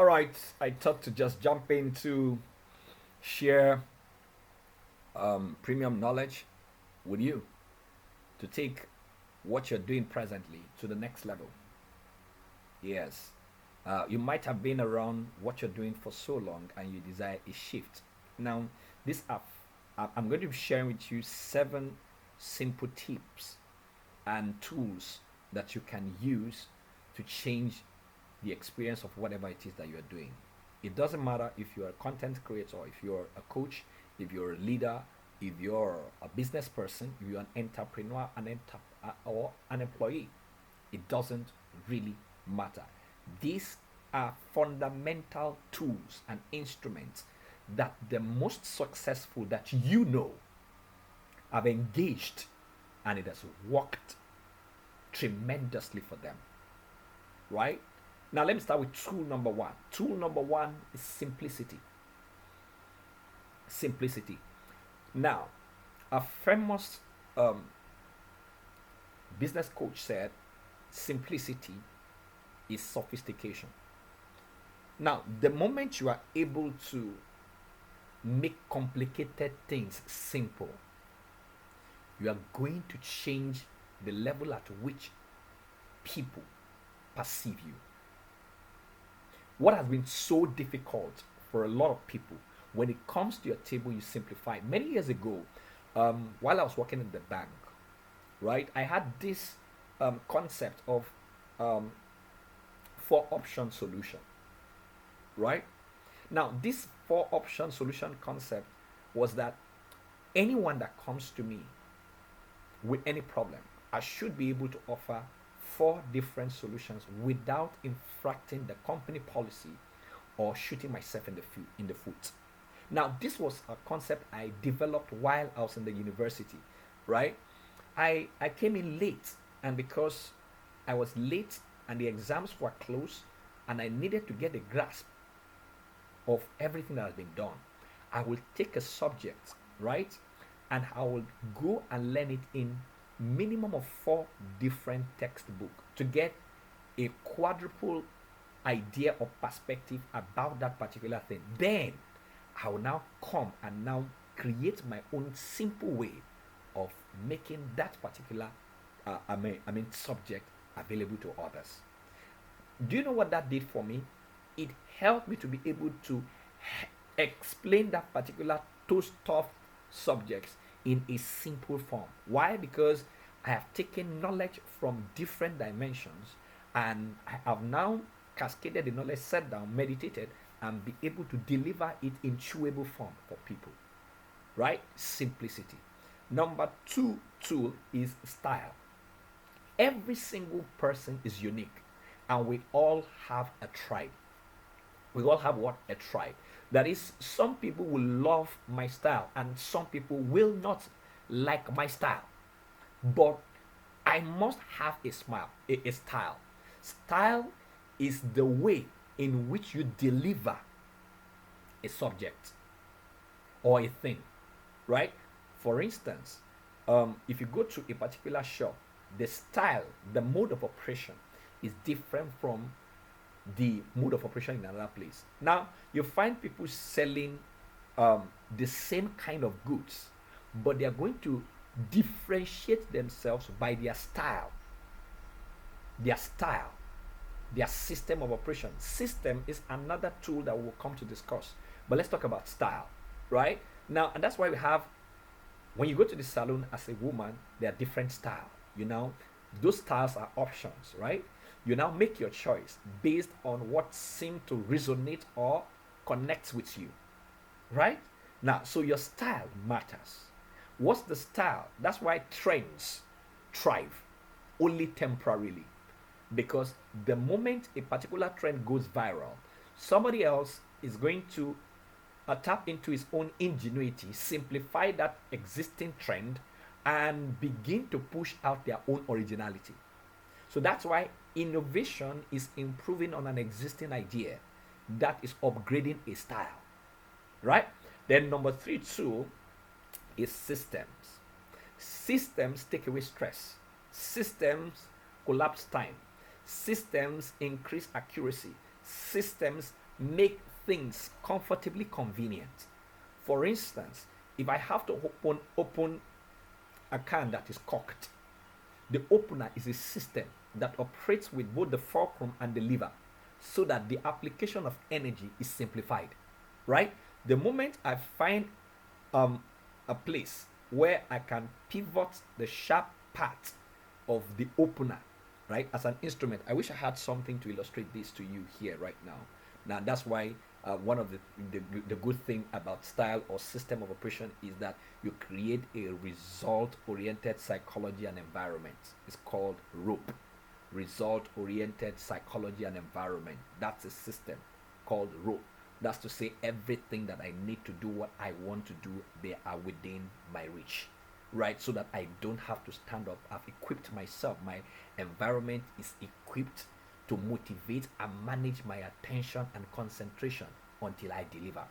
All right, I thought to just jump in to share premium knowledge with you to take what you're doing presently to the next level. Yes, you might have been around what you're doing for so long and you desire a shift. Now, this app, I'm going to be sharing with you 7 simple tips and tools that you can use to change the experience of whatever it is that you're doing. It doesn't matter if you're a content creator, if you're a coach, if you're a leader, if you're a business person, if you're an entrepreneur, or an employee. It doesn't really matter. These are fundamental tools and instruments that the most successful that you know have engaged, and it has worked tremendously for them, right? Now, let me start with tool number one. Tool number one is simplicity. Simplicity. Now, a famous business coach said, simplicity is sophistication. Now, the moment you are able to make complicated things simple, you are going to change the level at which people perceive you. What has been so difficult for a lot of people when it comes to your table, you simplify. Many years ago, while I was working in the bank, right, I had this concept of um, 4 option solution, right? Now, this 4 option solution concept was that anyone that comes to me with any problem, I should be able to offer 4 different solutions without infracting the company policy or shooting myself in the foot. Now, this was a concept I developed while I was in the university, right? I came in late, and because I was late and the exams were close, and I needed to get a grasp of everything that has been done, I will take a subject, right? And I will go and learn it in minimum of 4 different textbooks to get a quadruple idea or perspective about that particular thing. Then I will now come and now create my own simple way of making that particular subject available to others. Do you know what that did for me? It helped me to be able to explain that particular those tough subjects in a simple form. Why? Because I have taken knowledge from different dimensions, and I have now cascaded the knowledge, sat down, meditated, and be able to deliver it in chewable form for people. Right? Simplicity. Number 2 tool is style. Every single person is unique, and we all have a tribe. We all have what? A tribe. That is, some people will love my style, and some people will not like my style. But I must have a style. Style is the way in which you deliver a subject or a thing, right? For instance, if you go to a particular shop, the style, the mode of operation is different from the mode of operation in another place. Now, you find people selling the same kind of goods, but they are going to differentiate themselves by their style, their style, their system of operation. System is another tool that we'll come to discuss, but let's talk about style, right? Now, and that's why we have, when you go to the salon as a woman, there are different styles. You know, those styles are options, right? You now make your choice based on what seems to resonate or connects with you, right? Now, so your style matters. What's the style? That's why trends thrive only temporarily, because the moment a particular trend goes viral, somebody else is going to tap into his own ingenuity, simplify that existing trend, and begin to push out their own originality. So that's why innovation is improving on an existing idea, that is upgrading a style, right? Then number 3 tool is systems. Systems take away stress. Systems collapse time. Systems increase accuracy. Systems make things comfortably convenient. For instance, if I have to open a can that is corked, the opener is a system that operates with both the fulcrum and the lever so that the application of energy is simplified, right? The moment I find a place where I can pivot the sharp part of the opener, right, as an instrument. I wish I had something to illustrate this to you here right now. Now, that's why one of the good thing about style or system of operation is that you create a result oriented psychology and environment. It's called ROPE, result oriented psychology and environment. That's a system called ROPE. That's to say, everything that I need to do what I want to do, they are within my reach, right? So that I don't have to stand up. I've equipped myself. My environment is equipped to motivate and manage my attention and concentration until I deliver,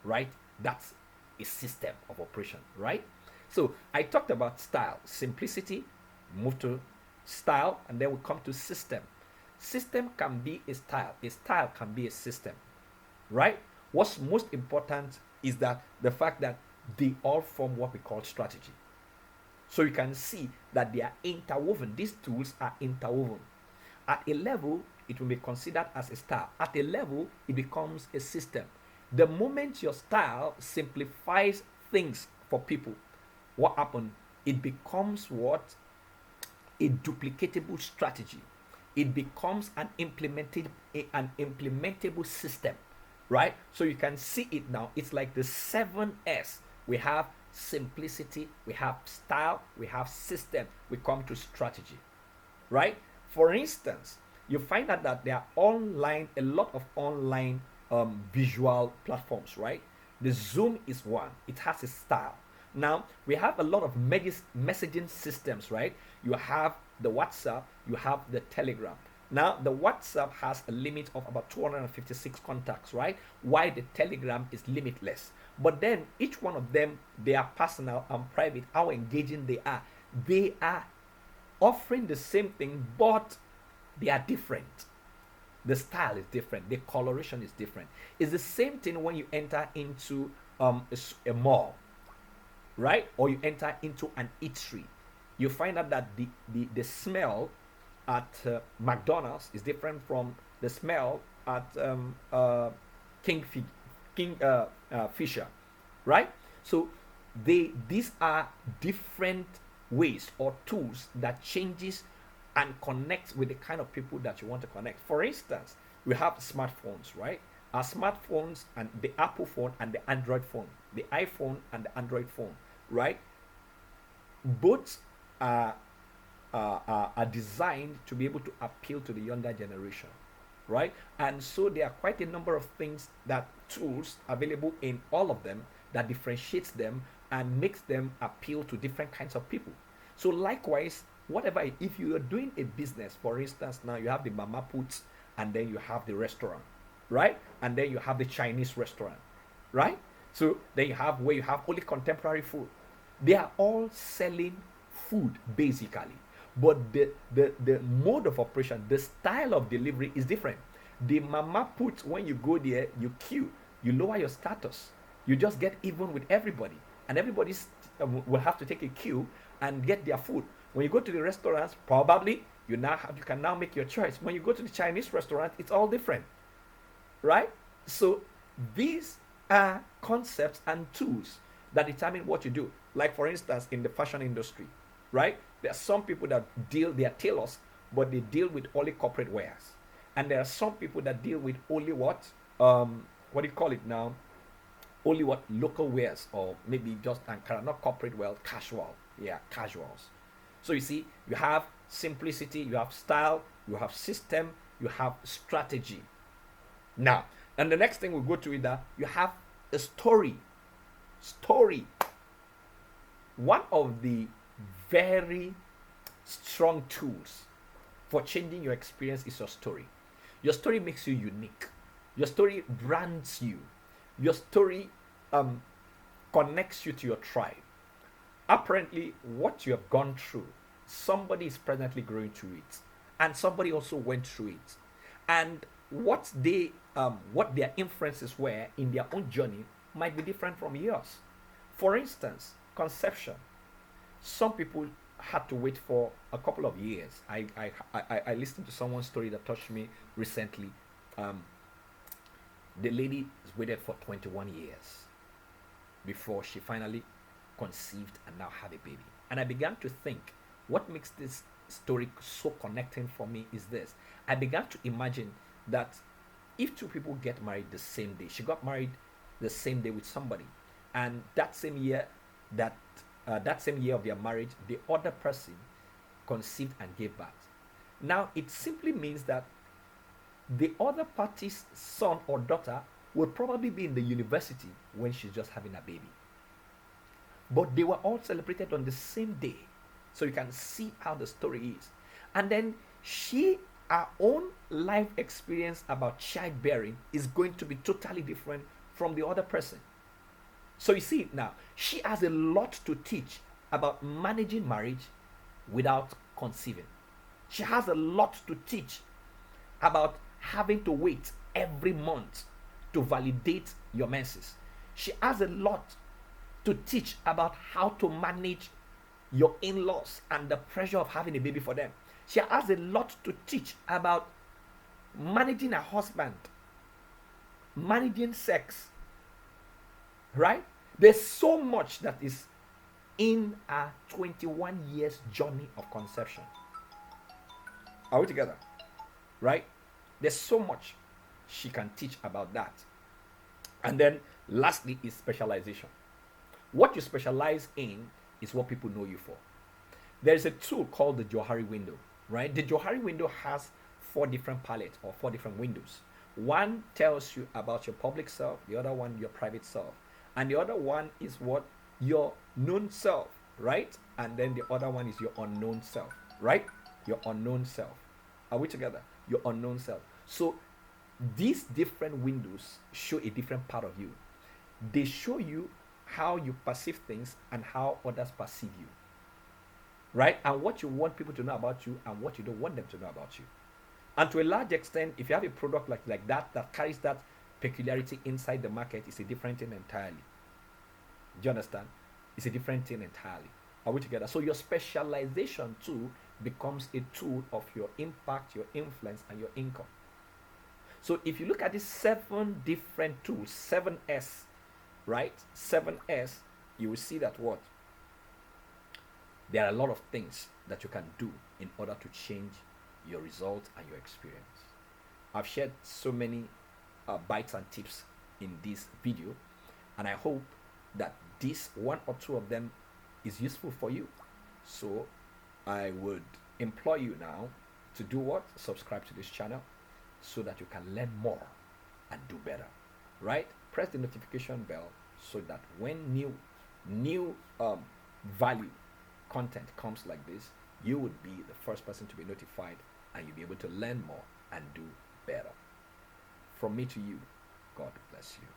right? That's a system of operation, right? So I talked about style, simplicity, move to style, and then we come to system. System can be a style can be a system, right? What's most important is that the fact that they all form what we call strategy. So you can see that they are interwoven. These tools are interwoven. At a level, it will be considered as a style. At a level, it becomes a system. The moment your style simplifies things for people, what happens? It becomes what? A duplicatable strategy. It becomes an implementable system, right? So you can see it now. It's like the 7S. We have simplicity, we have style, we have system, we come to strategy, right? For instance, you find out that there are a lot of online visual platforms, right? The Zoom is one. It has a style. Now, we have a lot of messaging systems, right? You have the WhatsApp, you have the Telegram. Now, the WhatsApp has a limit of about 256 contacts, right? While the Telegram is limitless. But then each one of them, they are personal and private, how engaging they are. They are offering the same thing, but they are different. The style is different. The coloration is different. It's the same thing when you enter into a mall, right? Or you enter into an eatery. You find out that the smell at McDonald's is different from the smell at King Fisher, right? So these are different ways or tools that changes and connects with the kind of people that you want to connect. For instance, we have smartphones, right? Our smartphones and the Apple phone and the Android phone, the iPhone and the Android phone, right? Both are designed to be able to appeal to the younger generation, right? And so there are quite a number of things, that tools available in all of them, that differentiates them and makes them appeal to different kinds of people. So likewise, whatever, if you are doing a business, for instance, now you have the mama puts and then you have the restaurant, right? And then you have the Chinese restaurant, right? So then you have where you have only contemporary food. They are all selling food basically, but the mode of operation, the style of delivery is different. The mama put, when you go there, you queue, you lower your status, you just get even with everybody, and everybody will have to take a queue and get their food. When you go to the restaurants, probably you can now make your choice. When you go to the Chinese restaurant, it's all different, right? So these are concepts and tools that determine what you do. Like for instance, in the fashion industry, right? There are some people that they are tailors, but they deal with only corporate wares. And there are some people that deal with only what do you call it now? Only what local wares, or maybe just Ankara, not corporate wear, casual. Yeah, casuals. So you see, you have simplicity, you have style, you have system, you have strategy. Now, and the next thing we'll go to is that you have a story. Story. One of the very strong tools for changing your experience is your story. Your story makes you unique. Your story brands you. Your story connects you to your tribe. Apparently, what you have gone through, somebody is presently going through it, and somebody also went through it. And what their inferences were in their own journey might be different from yours. For instance, conception. Some people had to wait for a couple of years. I listened to someone's story that touched me recently. Um, the lady waited for 21 years before she finally conceived and now have a baby. And I began to think, what makes this story so connecting for me is this. I began to imagine that if two people get married the same day, she got married the same day with somebody, and that that same year of their marriage, the other person conceived and gave birth. Now it simply means that the other party's son or daughter will probably be in the university when she's just having a baby. But they were all celebrated on the same day. So you can see how the story is. And then her own life experience about childbearing is going to be totally different from the other person. So you see it now. She has a lot to teach about managing marriage without conceiving. She has a lot to teach about having to wait every month to validate your menses. She has a lot to teach about how to manage your in-laws and the pressure of having a baby for them. She has a lot to teach about managing a husband, managing sex, right? There's so much that is in a 21 years journey of conception. Are we together? Right? There's so much she can teach about that. And then lastly is specialization. What you specialize in is what people know you for. There's a tool called the Johari window, right? The Johari window has 4 different palettes or 4 different windows. One tells you about your public self, the other one your private self, and the other one is what your known self, right? And then the other one is your unknown self, right? Your unknown self. Are we together? Your unknown self. So these different windows show a different part of you. They show you how you perceive things and how others perceive you, right? And what you want people to know about you and what you don't want them to know about you. And to a large extent, if you have a product like that carries that peculiarity inside the market, it's a different thing entirely. Do you understand? It's a different thing entirely. Are we together? So your specialization too becomes a tool of your impact, your influence, and your income. So if you look at these 7 different tools, 7S, right? 7S, you will see that what? There are a lot of things that you can do in order to change your results and your experience. I've shared so many bites and tips in this video, and I hope that this one or two of them is useful for you. So I would implore you now to do what? Subscribe to this channel so that you can learn more and do better, right? Press the notification bell so that when new value content comes like this, you would be the first person to be notified and you'll be able to learn more and do better. From me to you, God bless you.